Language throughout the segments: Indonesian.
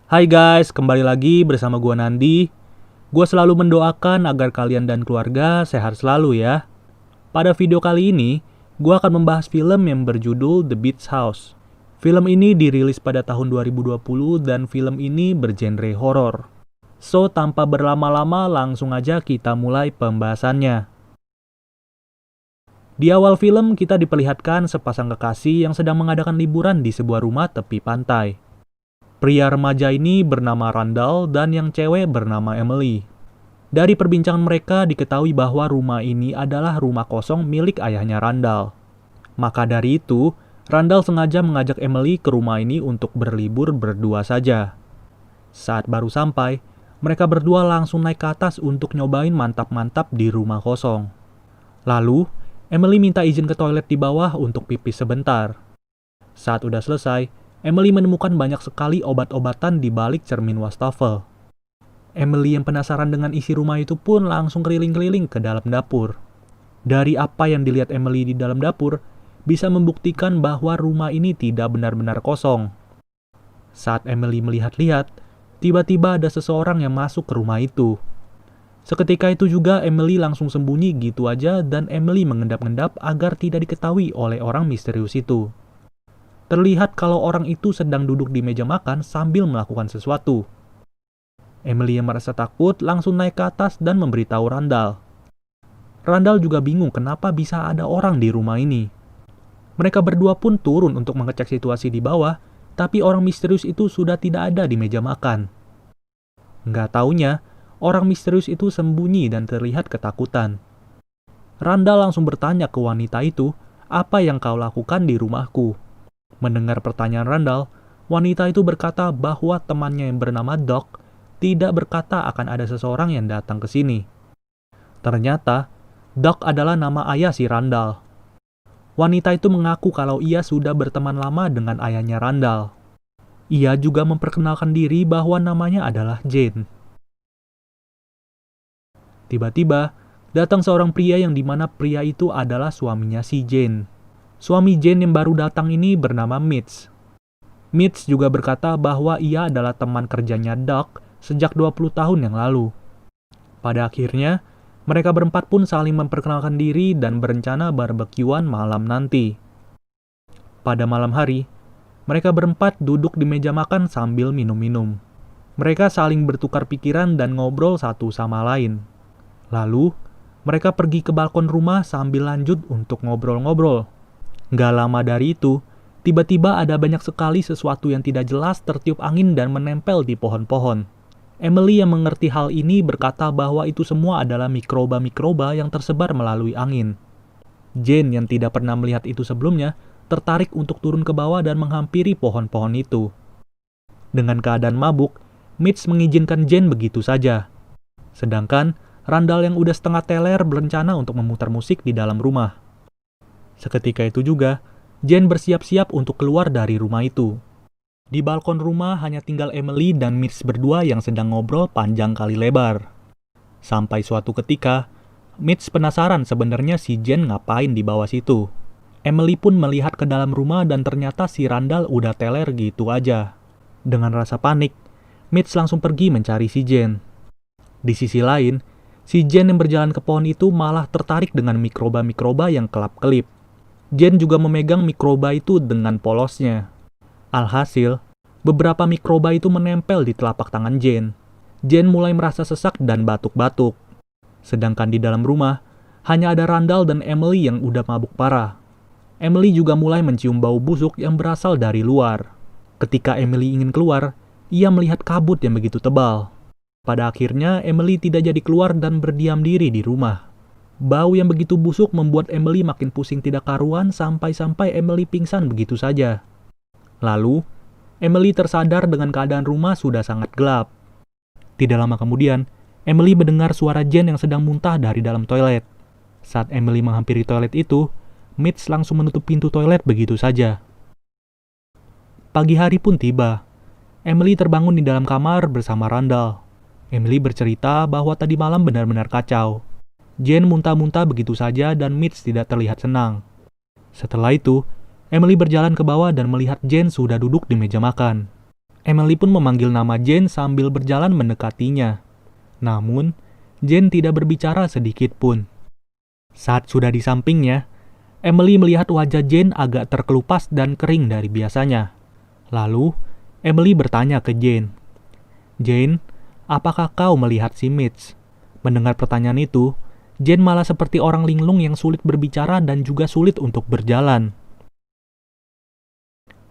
Hai guys, kembali lagi bersama gua Nandi. Gua selalu mendoakan agar kalian dan keluarga sehat selalu ya. Pada video kali ini, gua akan membahas film yang berjudul The Beach House. Film ini dirilis pada tahun 2020 dan film ini bergenre horor. So, tanpa berlama-lama langsung aja kita mulai pembahasannya. Di awal film kita diperlihatkan sepasang kekasih yang sedang mengadakan liburan di sebuah rumah tepi pantai. Pria remaja ini bernama Randall dan yang cewek bernama Emily. Dari perbincangan mereka diketahui bahwa rumah ini adalah rumah kosong milik ayahnya Randall. Maka dari itu, Randall sengaja mengajak Emily ke rumah ini untuk berlibur berdua saja. Saat baru sampai, mereka berdua langsung naik ke atas untuk nyobain mantap-mantap di rumah kosong. Lalu, Emily minta izin ke toilet di bawah untuk pipis sebentar. Saat udah selesai, Emily menemukan banyak sekali obat-obatan di balik cermin wastafel. Emily yang penasaran dengan isi rumah itu pun langsung keliling-keliling ke dalam dapur. Dari apa yang dilihat Emily di dalam dapur, bisa membuktikan bahwa rumah ini tidak benar-benar kosong. Saat Emily melihat-lihat, tiba-tiba ada seseorang yang masuk ke rumah itu. Seketika itu juga Emily langsung sembunyi gitu aja dan Emily mengendap-endap agar tidak diketahui oleh orang misterius itu. Terlihat kalau orang itu sedang duduk di meja makan sambil melakukan sesuatu. Emily yang merasa takut langsung naik ke atas dan memberitahu Randall. Randall juga bingung kenapa bisa ada orang di rumah ini. Mereka berdua pun turun untuk mengecek situasi di bawah, tapi orang misterius itu sudah tidak ada di meja makan. Nggak taunya, orang misterius itu sembunyi dan terlihat ketakutan. Randall langsung bertanya ke wanita itu, "Apa yang kau lakukan di rumahku?" Mendengar pertanyaan Randall, wanita itu berkata bahwa temannya yang bernama Doc tidak berkata akan ada seseorang yang datang ke sini. Ternyata, Doc adalah nama ayah si Randall. Wanita itu mengaku kalau ia sudah berteman lama dengan ayahnya Randall. Ia juga memperkenalkan diri bahwa namanya adalah Jane. Tiba-tiba, datang seorang pria yang dimana pria itu adalah suaminya si Jane. Suami Jane yang baru datang ini bernama Mitch. Mitch juga berkata bahwa ia adalah teman kerjanya Doc sejak 20 tahun yang lalu. Pada akhirnya, mereka berempat pun saling memperkenalkan diri dan berencana barbekyuan malam nanti. Pada malam hari, mereka berempat duduk di meja makan sambil minum-minum. Mereka saling bertukar pikiran dan ngobrol satu sama lain. Lalu, mereka pergi ke balkon rumah sambil lanjut untuk ngobrol-ngobrol. Gak lama dari itu, tiba-tiba ada banyak sekali sesuatu yang tidak jelas tertiup angin dan menempel di pohon-pohon. Emily yang mengerti hal ini berkata bahwa itu semua adalah mikroba-mikroba yang tersebar melalui angin. Jane yang tidak pernah melihat itu sebelumnya, tertarik untuk turun ke bawah dan menghampiri pohon-pohon itu. Dengan keadaan mabuk, Mitch mengizinkan Jane begitu saja. Sedangkan, Randall yang udah setengah teler berencana untuk memutar musik di dalam rumah. Seketika itu juga, Jane bersiap-siap untuk keluar dari rumah itu. Di balkon rumah hanya tinggal Emily dan Mitch berdua yang sedang ngobrol panjang kali lebar. Sampai suatu ketika, Mitch penasaran sebenarnya si Jane ngapain di bawah situ. Emily pun melihat ke dalam rumah dan ternyata si Randall udah teler gitu aja. Dengan rasa panik, Mitch langsung pergi mencari si Jane. Di sisi lain, si Jane yang berjalan ke pohon itu malah tertarik dengan mikroba-mikroba yang kelap-kelip. Jane juga memegang mikroba itu dengan polosnya. Alhasil, beberapa mikroba itu menempel di telapak tangan Jane. Jane mulai merasa sesak dan batuk-batuk. Sedangkan di dalam rumah, hanya ada Randall dan Emily yang udah mabuk parah. Emily juga mulai mencium bau busuk yang berasal dari luar. Ketika Emily ingin keluar, ia melihat kabut yang begitu tebal. Pada akhirnya, Emily tidak jadi keluar dan berdiam diri di rumah. Bau yang begitu busuk membuat Emily makin pusing tidak karuan sampai-sampai Emily pingsan begitu saja. Lalu, Emily tersadar dengan keadaan rumah sudah sangat gelap. Tidak lama kemudian, Emily mendengar suara Jane yang sedang muntah dari dalam toilet. Saat Emily menghampiri toilet itu, Mitch langsung menutup pintu toilet begitu saja. Pagi hari pun tiba. Emily terbangun di dalam kamar bersama Randall. Emily bercerita bahwa tadi malam benar-benar kacau. Jane muntah-muntah begitu saja dan Mitch tidak terlihat senang. Setelah itu, Emily berjalan ke bawah dan melihat Jane sudah duduk di meja makan. Emily pun memanggil nama Jane sambil berjalan mendekatinya. Namun, Jane tidak berbicara sedikit pun. Saat sudah di sampingnya, Emily melihat wajah Jane agak terkelupas dan kering dari biasanya. Lalu, Emily bertanya ke Jane, "Jane, apakah kau melihat si Mitch?" Mendengar pertanyaan itu, Jane malah seperti orang linglung yang sulit berbicara dan juga sulit untuk berjalan.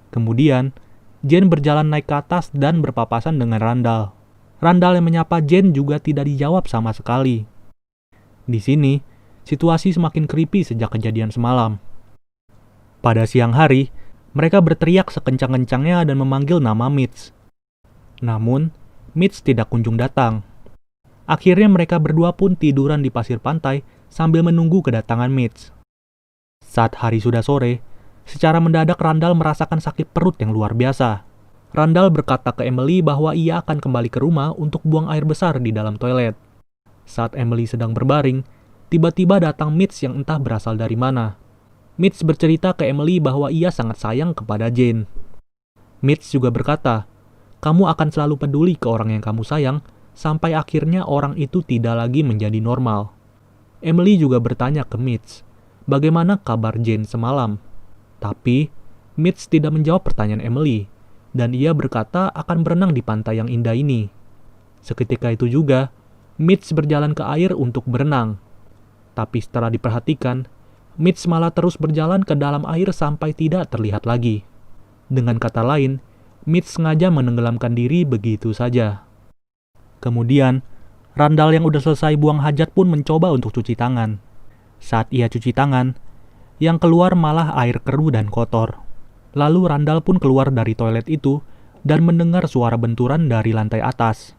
Kemudian, Jane berjalan naik ke atas dan berpapasan dengan Randall. Randall yang menyapa Jane juga tidak dijawab sama sekali. Di sini, situasi semakin creepy sejak kejadian semalam. Pada siang hari, mereka berteriak sekencang-kencangnya dan memanggil nama Mitch. Namun, Mitch tidak kunjung datang. Akhirnya mereka berdua pun tiduran di pasir pantai sambil menunggu kedatangan Mitch. Saat hari sudah sore, secara mendadak Randall merasakan sakit perut yang luar biasa. Randall berkata ke Emily bahwa ia akan kembali ke rumah untuk buang air besar di dalam toilet. Saat Emily sedang berbaring, tiba-tiba datang Mitch yang entah berasal dari mana. Mitch bercerita ke Emily bahwa ia sangat sayang kepada Jane. Mitch juga berkata, "Kamu akan selalu peduli ke orang yang kamu sayang, sampai akhirnya orang itu tidak lagi menjadi normal." Emily juga bertanya ke Mitch, bagaimana kabar Jane semalam. Tapi, Mitch tidak menjawab pertanyaan Emily, dan ia berkata akan berenang di pantai yang indah ini. Seketika itu juga, Mitch berjalan ke air untuk berenang. Tapi setelah diperhatikan, Mitch malah terus berjalan ke dalam air sampai tidak terlihat lagi. Dengan kata lain, Mitch sengaja menenggelamkan diri begitu saja. Kemudian, Randall yang udah selesai buang hajat pun mencoba untuk cuci tangan. Saat ia cuci tangan, yang keluar malah air keruh dan kotor. Lalu Randall pun keluar dari toilet itu dan mendengar suara benturan dari lantai atas.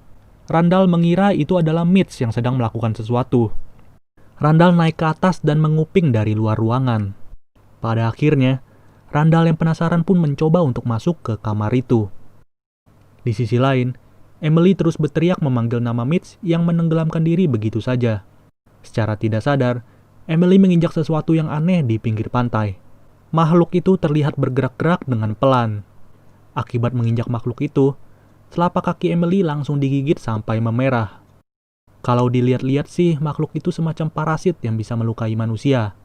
Randall mengira itu adalah Mitch yang sedang melakukan sesuatu. Randall naik ke atas dan menguping dari luar ruangan. Pada akhirnya, Randall yang penasaran pun mencoba untuk masuk ke kamar itu. Di sisi lain, Emily terus berteriak memanggil nama Mitch yang menenggelamkan diri begitu saja. Secara tidak sadar, Emily menginjak sesuatu yang aneh di pinggir pantai. Makhluk itu terlihat bergerak-gerak dengan pelan. Akibat menginjak makhluk itu, telapak kaki Emily langsung digigit sampai memerah. Kalau dilihat-lihat sih, makhluk itu semacam parasit yang bisa melukai manusia.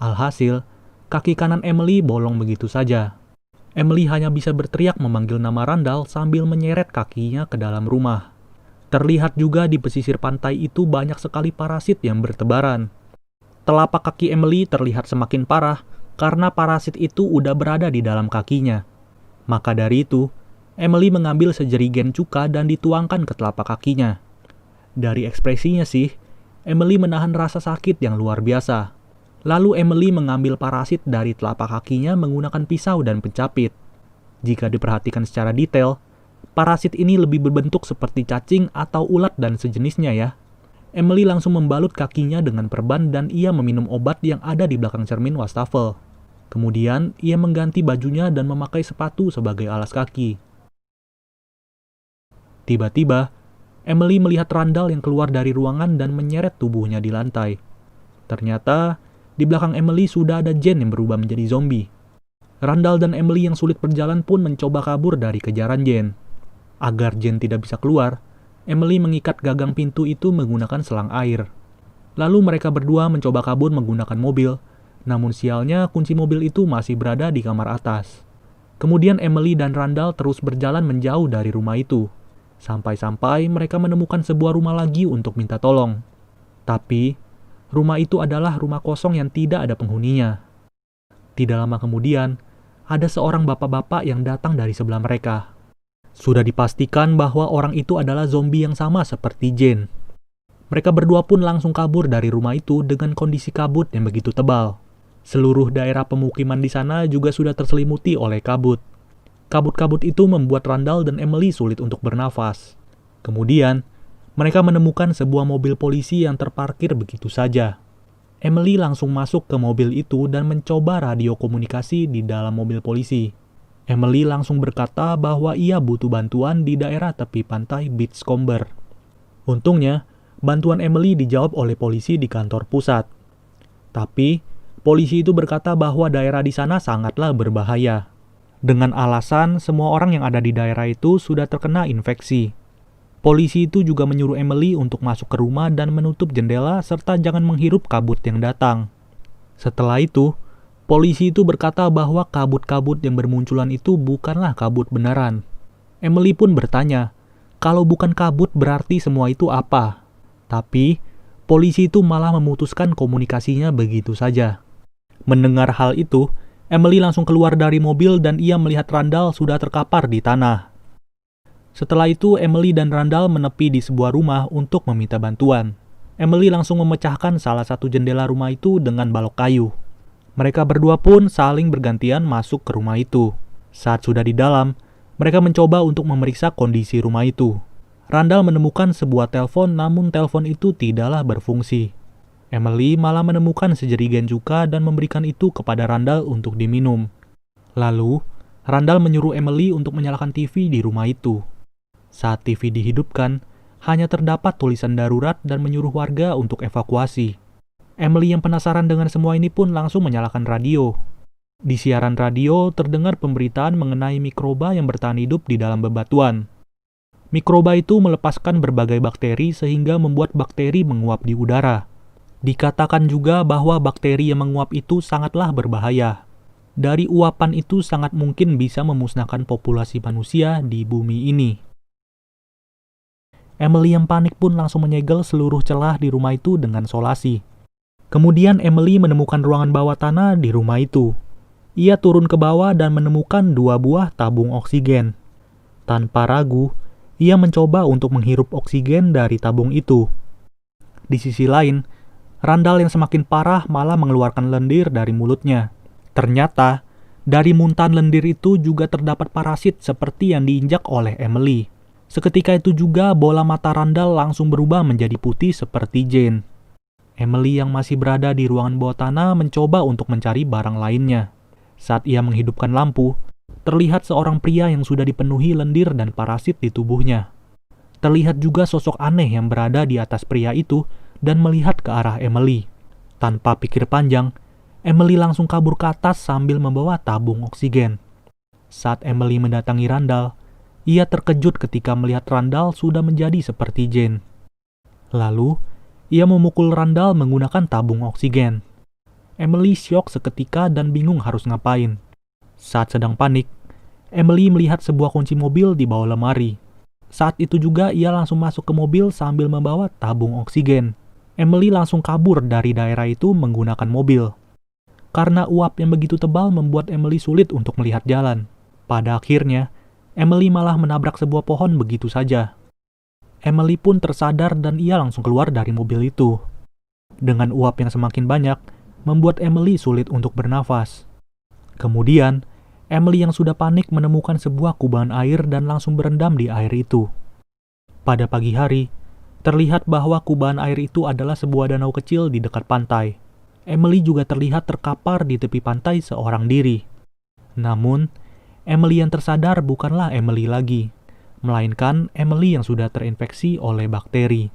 Alhasil, kaki kanan Emily bolong begitu saja. Emily hanya bisa berteriak memanggil nama Randall sambil menyeret kakinya ke dalam rumah. Terlihat juga di pesisir pantai itu banyak sekali parasit yang bertebaran. Telapak kaki Emily terlihat semakin parah karena parasit itu udah berada di dalam kakinya. Maka dari itu, Emily mengambil sejerigen cuka dan dituangkan ke telapak kakinya. Dari ekspresinya sih, Emily menahan rasa sakit yang luar biasa. Lalu Emily mengambil parasit dari telapak kakinya menggunakan pisau dan pencapit. Jika diperhatikan secara detail, parasit ini lebih berbentuk seperti cacing atau ulat dan sejenisnya ya. Emily langsung membalut kakinya dengan perban dan ia meminum obat yang ada di belakang cermin wastafel. Kemudian, ia mengganti bajunya dan memakai sepatu sebagai alas kaki. Tiba-tiba, Emily melihat Randall yang keluar dari ruangan dan menyeret tubuhnya di lantai. Ternyata, di belakang Emily sudah ada Jane yang berubah menjadi zombie. Randall dan Emily yang sulit berjalan pun mencoba kabur dari kejaran Jane. Agar Jane tidak bisa keluar, Emily mengikat gagang pintu itu menggunakan selang air. Lalu mereka berdua mencoba kabur menggunakan mobil, namun sialnya kunci mobil itu masih berada di kamar atas. Kemudian Emily dan Randall terus berjalan menjauh dari rumah itu. Sampai-sampai mereka menemukan sebuah rumah lagi untuk minta tolong. Tapi, rumah itu adalah rumah kosong yang tidak ada penghuninya. Tidak lama kemudian, ada seorang bapak-bapak yang datang dari sebelah mereka. Sudah dipastikan bahwa orang itu adalah zombie yang sama seperti Jane. Mereka berdua pun langsung kabur dari rumah itu dengan kondisi kabut yang begitu tebal. Seluruh daerah pemukiman di sana juga sudah terselimuti oleh kabut. Kabut-kabut itu membuat Randall dan Emily sulit untuk bernafas. Kemudian, mereka menemukan sebuah mobil polisi yang terparkir begitu saja. Emily langsung masuk ke mobil itu dan mencoba radio komunikasi di dalam mobil polisi. Emily langsung berkata bahwa ia butuh bantuan di daerah tepi pantai Beachcomber. Untungnya, bantuan Emily dijawab oleh polisi di kantor pusat. Tapi, polisi itu berkata bahwa daerah di sana sangatlah berbahaya. dengan alasan semua orang yang ada di daerah itu sudah terkena infeksi. Polisi itu juga menyuruh Emily untuk masuk ke rumah dan menutup jendela serta jangan menghirup kabut yang datang. Setelah itu, polisi itu berkata bahwa kabut-kabut yang bermunculan itu bukanlah kabut beneran. Emily pun bertanya, kalau bukan kabut berarti semua itu apa? Tapi, polisi itu malah memutuskan komunikasinya begitu saja. Mendengar hal itu, Emily langsung keluar dari mobil dan ia melihat Randall sudah terkapar di tanah. Setelah itu, Emily dan Randall menepi di sebuah rumah untuk meminta bantuan. Emily langsung memecahkan salah satu jendela rumah itu dengan balok kayu. Mereka berdua pun saling bergantian masuk ke rumah itu. Saat sudah di dalam, mereka mencoba untuk memeriksa kondisi rumah itu. Randall menemukan sebuah telepon, namun telepon itu tidaklah berfungsi. Emily malah menemukan sejerigen cuka dan memberikan itu kepada Randall untuk diminum. Lalu, Randall menyuruh Emily untuk menyalakan TV di rumah itu. Saat TV dihidupkan, hanya terdapat tulisan darurat dan menyuruh warga untuk evakuasi. Emily yang penasaran dengan semua ini pun langsung menyalakan radio. Di siaran radio terdengar pemberitaan mengenai mikroba yang bertahan hidup di dalam bebatuan. Mikroba itu melepaskan berbagai bakteri sehingga membuat bakteri menguap di udara. Dikatakan juga bahwa bakteri yang menguap itu sangatlah berbahaya. Dari uapan itu sangat mungkin bisa memusnahkan populasi manusia di bumi ini. Emily yang panik pun langsung menyegel seluruh celah di rumah itu dengan solasi. Kemudian Emily menemukan ruangan bawah tanah di rumah itu. Ia turun ke bawah dan menemukan 2 buah tabung oksigen. Tanpa ragu, ia mencoba untuk menghirup oksigen dari tabung itu. Di sisi lain, Randall yang semakin parah malah mengeluarkan lendir dari mulutnya. Ternyata, dari muntahan lendir itu juga terdapat parasit seperti yang diinjak oleh Emily. Seketika itu juga bola mata Randall langsung berubah menjadi putih seperti Jane. Emily yang masih berada di ruangan bawah tanah mencoba untuk mencari barang lainnya. Saat ia menghidupkan lampu, terlihat seorang pria yang sudah dipenuhi lendir dan parasit di tubuhnya. Terlihat juga sosok aneh yang berada di atas pria itu dan melihat ke arah Emily. Tanpa pikir panjang, Emily langsung kabur ke atas sambil membawa tabung oksigen. Saat Emily mendatangi Randall, ia terkejut ketika melihat Randall sudah menjadi seperti Jane. Lalu, ia memukul Randall menggunakan tabung oksigen. Emily syok seketika dan bingung harus ngapain. Saat sedang panik, Emily melihat sebuah kunci mobil di bawah lemari. Saat itu juga ia langsung masuk ke mobil sambil membawa tabung oksigen. Emily langsung kabur dari daerah itu menggunakan mobil. Karena uap yang begitu tebal membuat Emily sulit untuk melihat jalan. Pada akhirnya, Emily malah menabrak sebuah pohon begitu saja. Emily pun tersadar dan ia langsung keluar dari mobil itu. Dengan uap yang semakin banyak, membuat Emily sulit untuk bernafas. Kemudian, Emily yang sudah panik menemukan sebuah kubangan air dan langsung berendam di air itu. Pada pagi hari, terlihat bahwa kubangan air itu adalah sebuah danau kecil di dekat pantai. Emily juga terlihat terkapar di tepi pantai seorang diri. Namun, Emily yang tersadar bukanlah Emily lagi, melainkan Emily yang sudah terinfeksi oleh bakteri.